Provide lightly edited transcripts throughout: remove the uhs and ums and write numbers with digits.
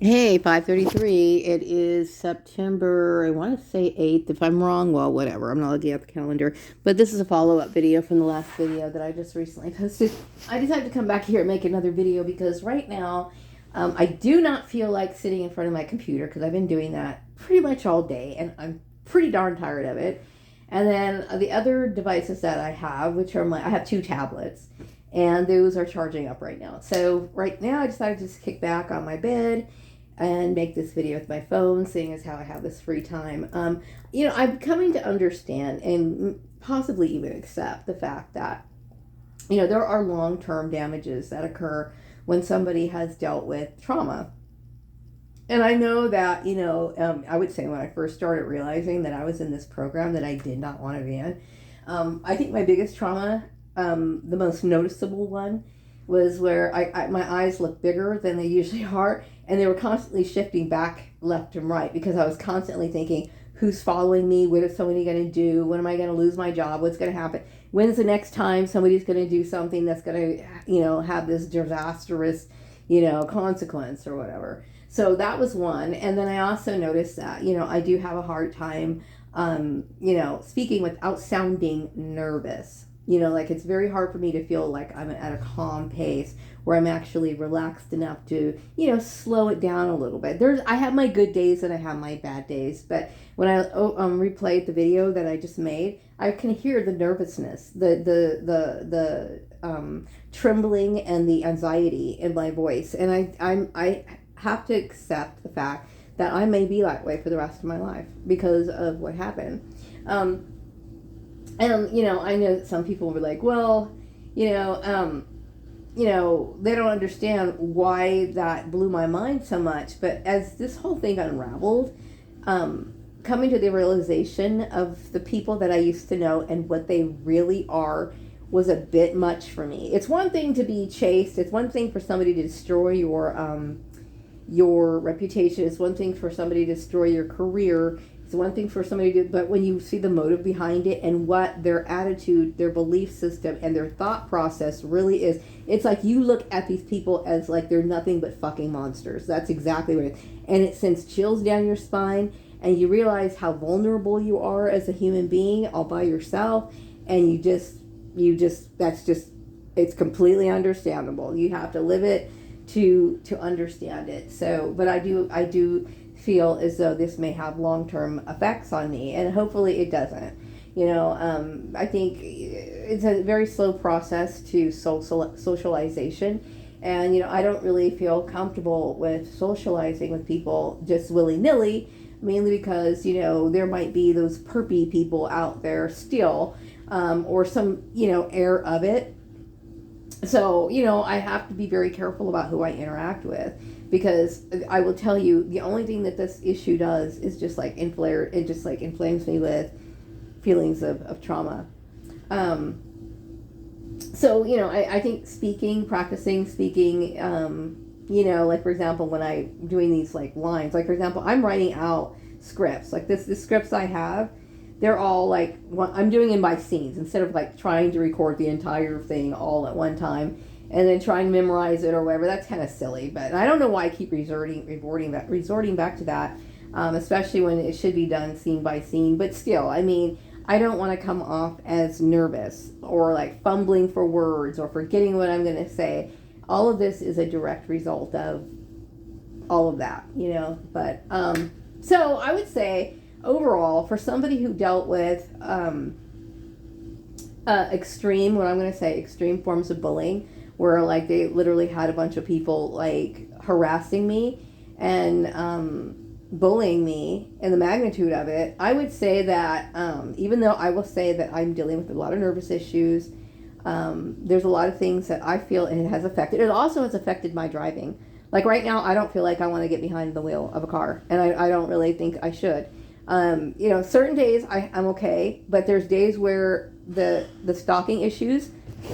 Hey, 5:33. It is September, I want to say 8th. If I'm wrong, well, whatever. I'm not looking at the calendar. But this is a follow-up video from the last video that I just recently posted. I decided to come back here and make another video because right now I do not feel like sitting in front of my computer because I've been doing that pretty much all day and I'm pretty darn tired of it. And then the other devices that I have, which are I have two tablets, and those are charging up right now. So right now I decided to just kick back on my bed and make this video with my phone, seeing as how I have this free time. I'm coming to understand and possibly even accept the fact that, there are long-term damages that occur when somebody has dealt with trauma. And I know that, I would say when I first started realizing that I was in this program that I did not want to be in, I think my biggest trauma, the most noticeable one, was where my eyes looked bigger than they usually are, and they were constantly shifting back left and right because I was constantly thinking, who's following me? What is somebody going to do? When am I going to lose my job? What's going to happen? When's the next time somebody's going to do something that's going to, have this disastrous, consequence or whatever? So that was one. And then I also noticed that, I do have a hard time, speaking without sounding nervous. Like it's very hard for me to feel like I'm at a calm pace where I'm actually relaxed enough to, slow it down a little bit. I have my good days and I have my bad days, but when I replayed the video that I just made, I can hear the nervousness, the trembling and the anxiety in my voice, and I have to accept the fact that I may be that way for the rest of my life because of what happened. And, I know that some people were like, well, they don't understand why that blew my mind so much. But as this whole thing unraveled, coming to the realization of the people that I used to know and what they really are was a bit much for me. It's one thing to be chased. It's one thing for somebody to destroy your reputation. It's one thing for somebody to destroy your career. It's one thing for somebody to, but when you see the motive behind it and what their attitude, their belief system, and their thought process really is, it's like you look at these people as like they're nothing but fucking monsters. That's exactly what it is. And it sends chills down your spine, and you realize how vulnerable you are as a human being all by yourself, and it's completely understandable. You have to live it to understand it. So, but I do feel as though this may have long-term effects on me, and hopefully it doesn't. I think it's a very slow process to socialization, and I don't really feel comfortable with socializing with people just willy-nilly, mainly because there might be those perpy people out there still, or some air of it. So, I have to be very careful about who I interact with, because I will tell you, the only thing that this issue does is just like inflames me with feelings of trauma. So, I think practicing speaking, like for example, when I'm doing these like lines, like for example, I'm writing out scripts, like the scripts I have, they're all like, I'm doing them by scenes instead of like trying to record the entire thing all at one time and then trying to memorize it or whatever. That's kind of silly, but I don't know why I keep resorting back to that, especially when it should be done scene by scene. But still, I mean, I don't want to come off as nervous or like fumbling for words or forgetting what I'm going to say. All of this is a direct result of all of that, But so I would say, overall, for somebody who dealt with extreme forms of bullying, where like they literally had a bunch of people like harassing me and bullying me, and the magnitude of it, I would say that even though I will say that I'm dealing with a lot of nervous issues, there's a lot of things that I feel it has affected. It also has affected my driving. Like right now, I don't feel like I want to get behind the wheel of a car, and I don't really think I should. Certain days I'm okay, but there's days where the stalking issues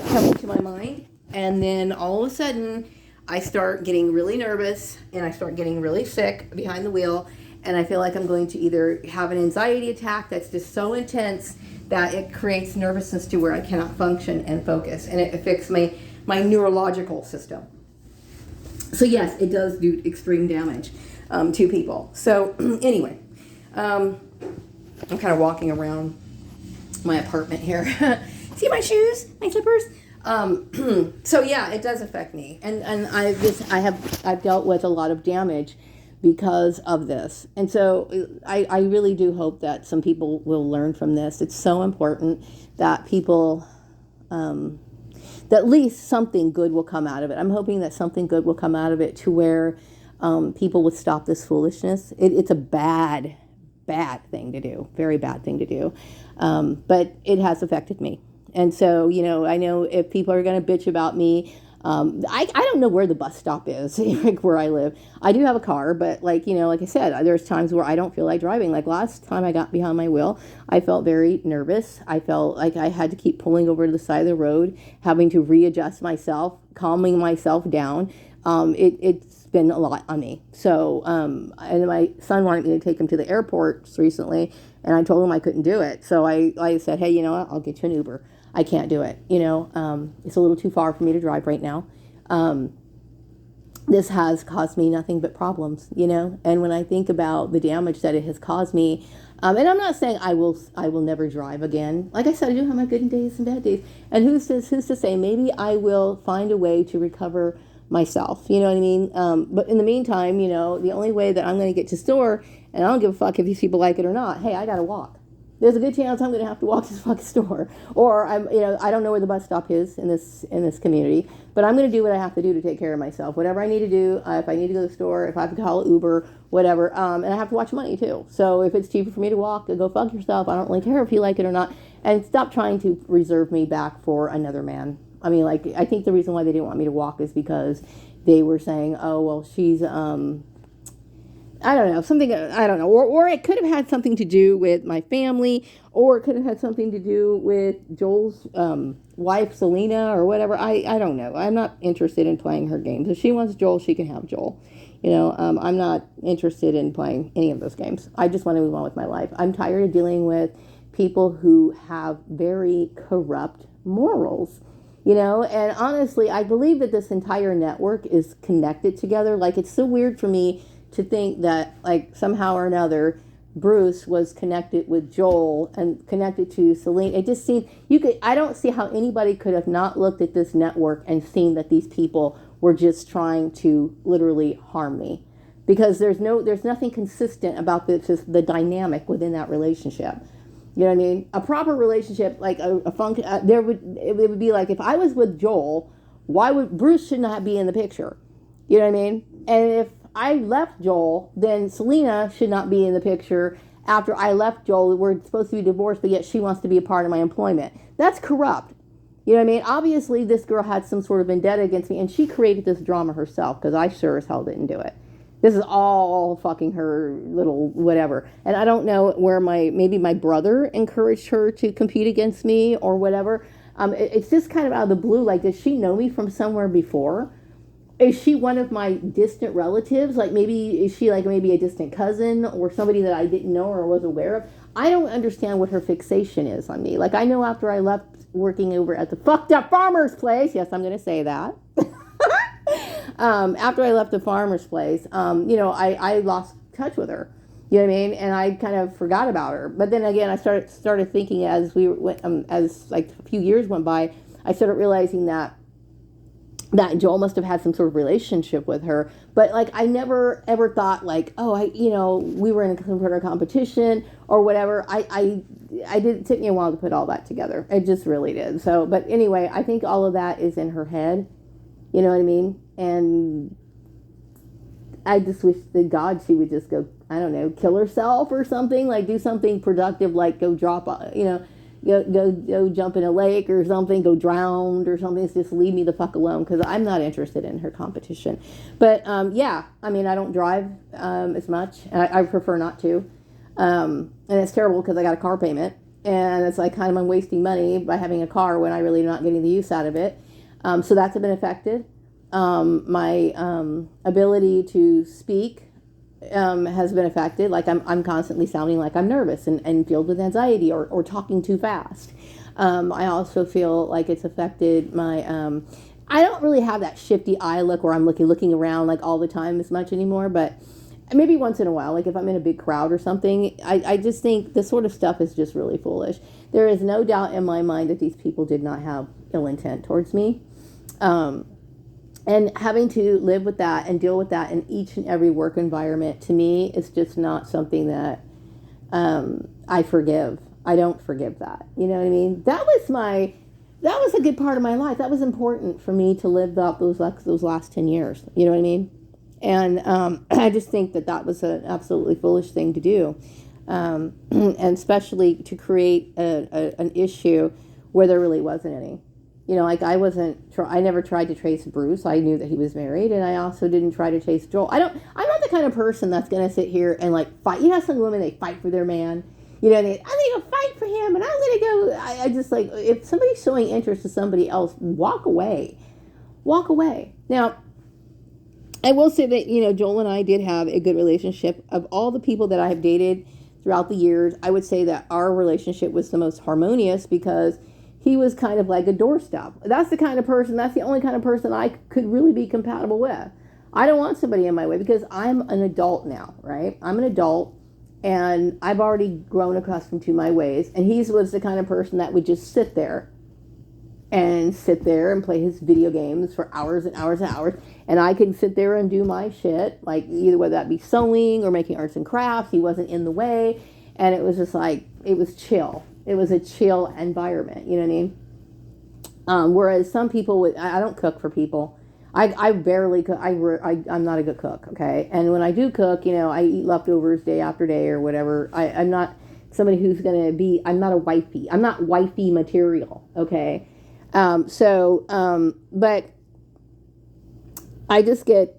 come into my mind, and then all of a sudden I start getting really nervous and I start getting really sick behind the wheel, and I feel like I'm going to either have an anxiety attack that's just so intense that it creates nervousness to where I cannot function and focus, and it affects my neurological system. So yes, it does do extreme damage to people. So anyway, I'm kind of walking around my apartment here. See my shoes, my slippers. So yeah, it does affect me, and I've dealt with a lot of damage because of this, and so I really do hope that some people will learn from this. It's so important that people. That at least something good will come out of it. I'm hoping that something good will come out of it to where people would stop this foolishness. It's a bad thing to do, very bad thing to do. But it has affected me. And so, I know if people are going to bitch about me, I don't know where the bus stop is, like where I live. I do have a car, but like I said, there's times where I don't feel like driving. Like last time I got behind my wheel, I felt very nervous. I felt like I had to keep pulling over to the side of the road, having to readjust myself, calming myself down. It's been a lot on me. So, and my son wanted me to take him to the airport recently, and I told him I couldn't do it. So I said, hey, you know what? I'll get you an Uber. I can't do it. It's a little too far for me to drive right now. This has caused me nothing but problems, and when I think about the damage that it has caused me, and I'm not saying I will never drive again. Like I said, I do have my good days and bad days. And who's to say, maybe I will find a way to recover myself. You know what I mean? But in the meantime, the only way that I'm going to get to the store, and I don't give a fuck if these people like it or not. Hey, I got to walk. There's a good chance I'm going to have to walk to the fucking store, or I don't know where the bus stop is in this community, but I'm going to do what I have to do to take care of myself. Whatever I need to do, if I need to go to the store, if I have to call Uber, whatever, and I have to watch money too. So if it's cheaper for me to walk, go fuck yourself. I don't really care if you like it or not, and stop trying to reserve me back for another man. I mean, like, I think the reason why they didn't want me to walk is because they were saying, oh well, she's I don't know, something, I don't know, or it could have had something to do with my family, or it could have had something to do with Joel's wife, Selena, or whatever. I don't know. I'm not interested in playing her games. If she wants Joel, she can have Joel. I'm not interested in playing any of those games. I just want to move on with my life. I'm tired of dealing with people who have very corrupt morals. And honestly, I believe that this entire network is connected together. Like, it's so weird for me to think that, like, somehow or another, Bruce was connected with Joel and connected to Celine. It just seemed, I don't see how anybody could have not looked at this network and seen that these people were just trying to literally harm me. Because there's nothing consistent about the dynamic within that relationship. You know what I mean? A proper relationship, like it would be like, if I was with Joel, why would Bruce should not be in the picture? You know what I mean? And if I left Joel, then Selena should not be in the picture. After I left Joel, we're supposed to be divorced, but yet she wants to be a part of my employment. That's corrupt. You know what I mean? Obviously, this girl had some sort of vendetta against me, and she created this drama herself, because I sure as hell didn't do it. This is all fucking her little whatever. And I don't know where maybe my brother encouraged her to compete against me or whatever. It's just kind of out of the blue. Like, does she know me from somewhere before? Is she one of my distant relatives? Like, is she like maybe a distant cousin or somebody that I didn't know or was aware of? I don't understand what her fixation is on me. Like, I know after I left working over at the fucked up farmer's place, yes, I'm going to say that. After I left the farmer's place, I lost touch with her. You know what I mean? And I kind of forgot about her. But then again, I started thinking as we went, as like a few years went by, I started realizing that Joel must have had some sort of relationship with her. But like, I never ever thought like, oh, we were in some sort of competition or whatever. It took me a while to put all that together. It just really did. So, but anyway, I think all of that is in her head. You know what I mean? And I just wish to God she would just go, I don't know, kill herself or something, like do something productive, like go drop, go jump in a lake or something, go drown or something. It's just leave me the fuck alone, because I'm not interested in her competition. But yeah, I mean, I don't drive as much. I prefer not to. And it's terrible because I got a car payment, and it's like kind of I'm wasting money by having a car when I really not getting the use out of it. So that's been affected. My ability to speak has been affected. Like I'm constantly sounding like I'm nervous and filled with anxiety or talking too fast. I also feel like it's affected my I don't really have that shifty eye look where I'm looking around like all the time as much anymore, but maybe once in a while, like if I'm in a big crowd or something, I just think this sort of stuff is just really foolish. There is no doubt in my mind that these people did not have ill intent towards me. Um, and having to live with that and deal with that in each and every work environment, to me, is just not something that I forgive. I don't forgive that. You know what I mean? That was a good part of my life. That was important for me to live out those last 10 years. You know what I mean? And I just think that was an absolutely foolish thing to do. And especially to create an issue where there really wasn't any. You know, like I never tried to trace Bruce. I knew that he was married, and I also didn't try to chase Joel. I'm not the kind of person that's going to sit here and like fight. You know, some women, they fight for their man. You know, I'm going to fight for him, and I'm going to go. I just like, if somebody's showing interest to somebody else, walk away. Walk away. Now, I will say that, you know, Joel and I did have a good relationship. Of all the people that I have dated throughout the years, I would say that our relationship was the most harmonious because he was kind of like a doorstop. That's the only kind of person I could really be compatible with. I don't want somebody in my way because I'm an adult now, right? I'm an adult and I've already grown accustomed to my ways. And he was the kind of person that would just sit there and play his video games for hours and hours and hours. And I could sit there and do my shit, like either whether that be sewing or making arts and crafts. He wasn't in the way. And it was just like, it was chill. It was a chill environment, you know what I mean? Whereas some people I don't cook for people. I barely cook. I'm not a good cook, okay? And when I do cook, you know, I eat leftovers day after day or whatever. I'm not somebody who's going to be, I'm not a wifey. I'm not wifey material, okay? But I just get,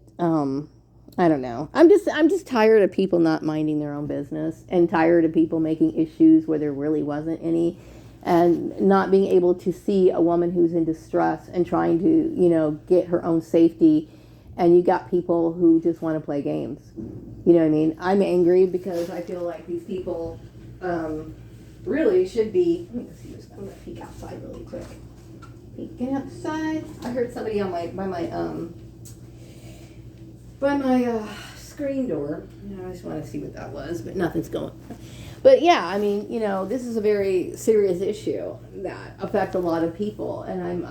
I don't know. I'm just tired of people not minding their own business and tired of people making issues where there really wasn't any, and not being able to see a woman who's in distress and trying to, you know, get her own safety. And you got people who just want to play games. You know what I mean? I'm angry because I feel like these people, really should be, let me see this. I'm going to peek outside really quick. Peeking outside. I heard somebody on by my screen door. I just want to see what that was, but nothing's going. But yeah, I mean, you know, this is a very serious issue that affects a lot of people, and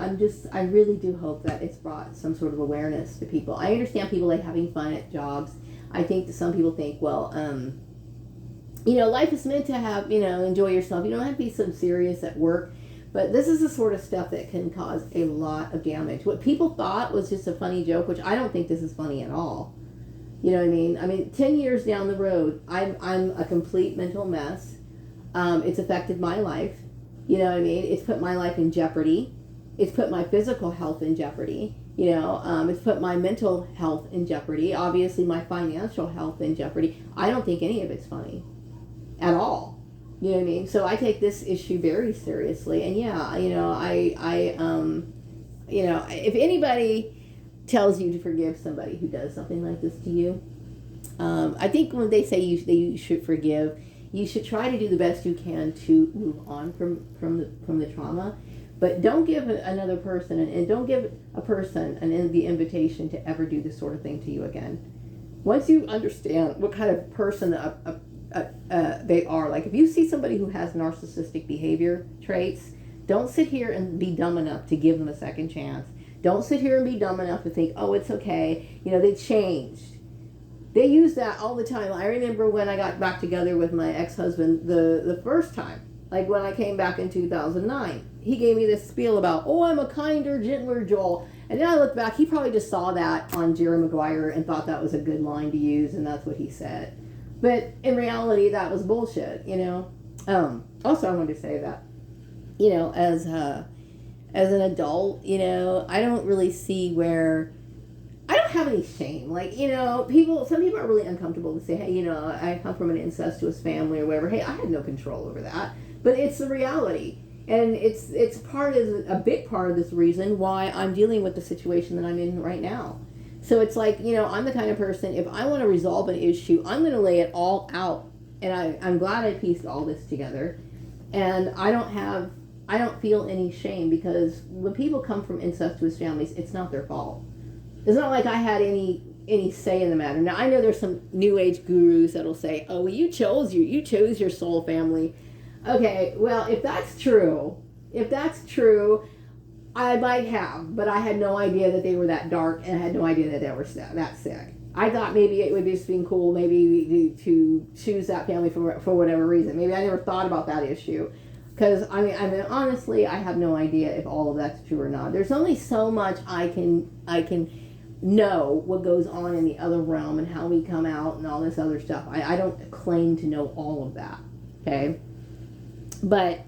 I really do hope that it's brought some sort of awareness to people. I understand people like having fun at jobs. I think that some people think, well, you know, life is meant to have, you know, enjoy yourself. You don't have to be so serious at work. But this is the sort of stuff that can cause a lot of damage. What people thought was just a funny joke, which I don't think this is funny at all. You know what I mean? I mean, 10 years down the road, I'm a complete mental mess. It's affected my life. You know what I mean? It's put my life in jeopardy. It's put my physical health in jeopardy. You know, it's put my mental health in jeopardy. Obviously, my financial health in jeopardy. I don't think any of it's funny at all. You know what I mean? So I take this issue very seriously. And yeah, you know, you know, if anybody tells you to forgive somebody who does something like this to you, I think when they say you should forgive, you should try to do the best you can to move on from the trauma. But don't give another person, and don't give a person the invitation to ever do this sort of thing to you again. Once you understand what kind of person they are, like if you see somebody who has narcissistic behavior traits, don't sit here and be dumb enough to give them a second chance. Don't sit here and be dumb enough to think, oh, it's okay. You know, they changed. They use that all the time. I remember when I got back together with my ex-husband the first time, like when I came back in 2009, he gave me this spiel about, oh, I'm a kinder, gentler Joel. And then I look back, he probably just saw that on Jerry Maguire and thought that was a good line to use, and that's what he said. But in reality, that was bullshit, you know. Also, I wanted to say that, you know, as an adult, you know, I don't really see where, I don't have any shame. Like, you know, some people are really uncomfortable to say, hey, you know, I come from an incestuous family or whatever. Hey, I had no control over that. But it's the reality. And it's a big part of this reason why I'm dealing with the situation that I'm in right now. So it's like, you know, I'm the kind of person, if I want to resolve an issue, I'm going to lay it all out. And I'm glad I pieced all this together. And I don't have I don't feel any shame, because when people come from incestuous families, it's not their fault. It's not like I had any say in the matter. Now, I know there's some new age gurus that'll say, "Oh, well, you chose your soul family." Okay, well, if that's true, I might have, but I had no idea that they were that dark, and I had no idea that they were that sick. I thought maybe it would just be cool, maybe to choose that family for whatever reason. Maybe I never thought about that issue, because I mean, honestly, I have no idea if all of that's true or not. There's only so much I can know what goes on in the other realm and how we come out and all this other stuff. I don't claim to know all of that. Okay, but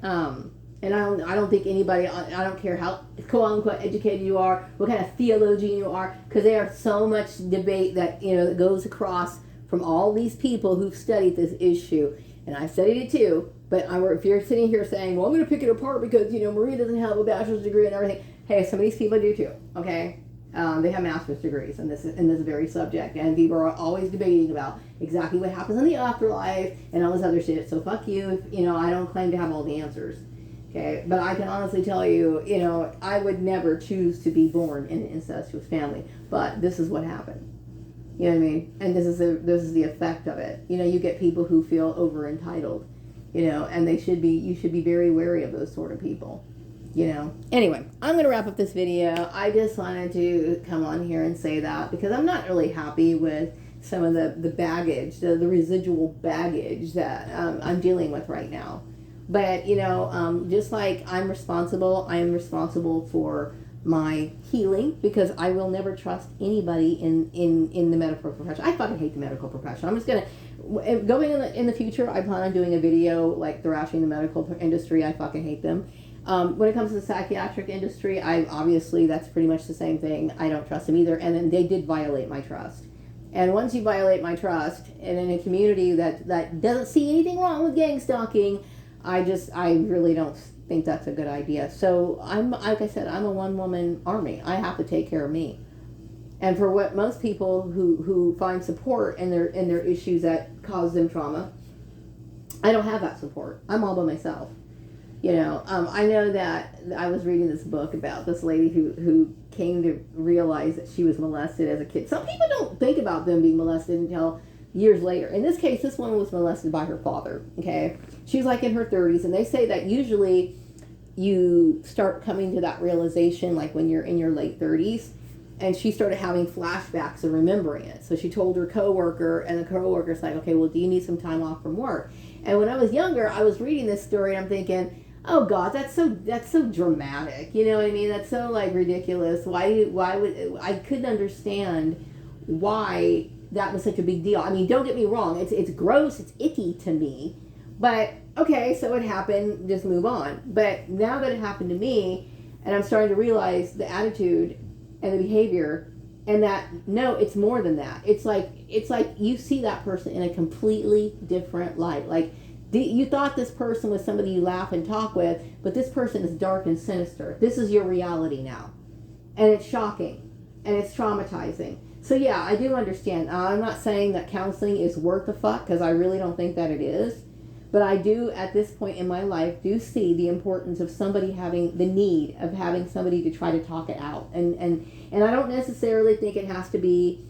and I don't think anybody, I don't care how quote unquote educated you are, what kind of theologian you are, because there's so much debate that that goes across from all these people who've studied this issue, and I studied it too. But if you're sitting here saying, "Well, I'm going to pick it apart because Maria doesn't have a bachelor's degree and everything," hey, some of these people do too. Okay, they have master's degrees in this very subject, and people are always debating about exactly what happens in the afterlife and all this other shit. So fuck you. I don't claim to have all the answers. Okay, but I can honestly tell you, I would never choose to be born in an incestuous family, but this is what happened. You know what I mean? And this is the effect of it. You get people who feel over entitled, and you should be very wary of those sort of people. Anyway, I'm going to wrap up this video. I just wanted to come on here and say that because I'm not really happy with some of the baggage, the residual baggage that I'm dealing with right now. But, just like I am responsible for my healing, because I will never trust anybody in the medical profession. I fucking hate the medical profession. I'm just going to, going in the future, I plan on doing a video like thrashing the medical industry. I fucking hate them. When it comes to the psychiatric industry, obviously that's pretty much the same thing. I don't trust them either. And then they did violate my trust. And once you violate my trust, and in a community that doesn't see anything wrong with gang stalking, I really don't think that's a good idea. So like I said, I'm a one-woman army. I have to take care of me. And for what most people who find support in their issues that cause them trauma, I don't have that support. I'm all by myself. I know that I was reading this book about this lady who came to realize that she was molested as a kid. Some people don't think about them being molested until years later. In this case, this woman was molested by her father. Okay, she was like in her 30s, and they say that usually you start coming to that realization like when you're in your late 30s. And she started having flashbacks and remembering it. So she told her coworker, and the coworker's like, "Okay, well, do you need some time off from work?" And when I was younger, I was reading this story, and I'm thinking, "Oh God, that's so dramatic." You know what I mean? That's so like ridiculous. Why would I couldn't understand why that was such a big deal. I mean, don't get me wrong, it's gross, it's icky to me, but okay, so it happened, just move on. But now that it happened to me, and I'm starting to realize the attitude and the behavior, and that no, it's more than that. It's like you see that person in a completely different light. Like you thought this person was somebody you laugh and talk with, but this person is dark and sinister. This is your reality now, and it's shocking and it's traumatizing. So yeah, I do understand. I'm not saying that counseling is worth a fuck, because I really don't think that it is. But I do, at this point in my life, do see the importance of somebody having the need of having somebody to try to talk it out. And I don't necessarily think it has to be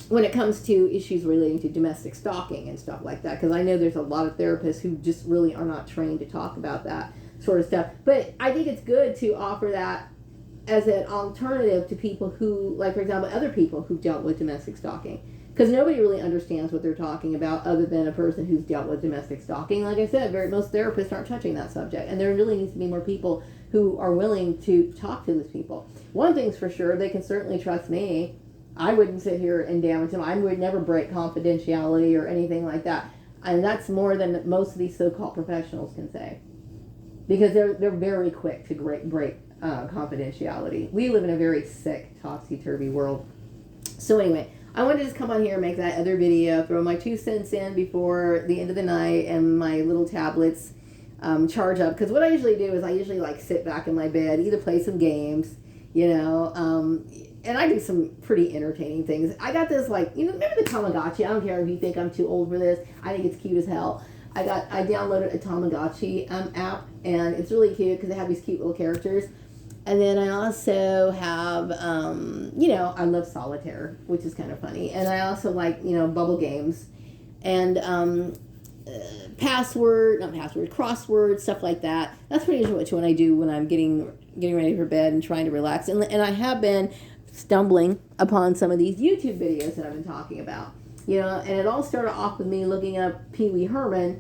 when it comes to issues relating to domestic stalking and stuff like that, because I know there's a lot of therapists who just really are not trained to talk about that sort of stuff. But I think it's good to offer that as an alternative to people who, like, for example, other people who've dealt with domestic stalking. Because nobody really understands what they're talking about other than a person who's dealt with domestic stalking. Like I said, most therapists aren't touching that subject. And there really needs to be more people who are willing to talk to these people. One thing's for sure, they can certainly trust me. I wouldn't sit here and damage them. I would never break confidentiality or anything like that. And that's more than most of these so-called professionals can say. Because they're very quick to break confidentiality. We live in a very sick, topsy-turvy world. So anyway, I wanted to just come on here and make that other video, throw my 2 cents in before the end of the night, and my little tablets charge up. Because what I usually do is I usually like sit back in my bed, either play some games, and I do some pretty entertaining things. I got this, like, remember the Tamagotchi? I don't care if you think I'm too old for this. I think it's cute as hell. I downloaded a Tamagotchi app, and it's really cute because they have these cute little characters. And then I also have, I love solitaire, which is kind of funny. And I also like, bubble games and crossword, stuff like that. That's pretty much what I do when I'm getting ready for bed and trying to relax. And I have been stumbling upon some of these YouTube videos that I've been talking about. And it all started off with me looking up Pee Wee Herman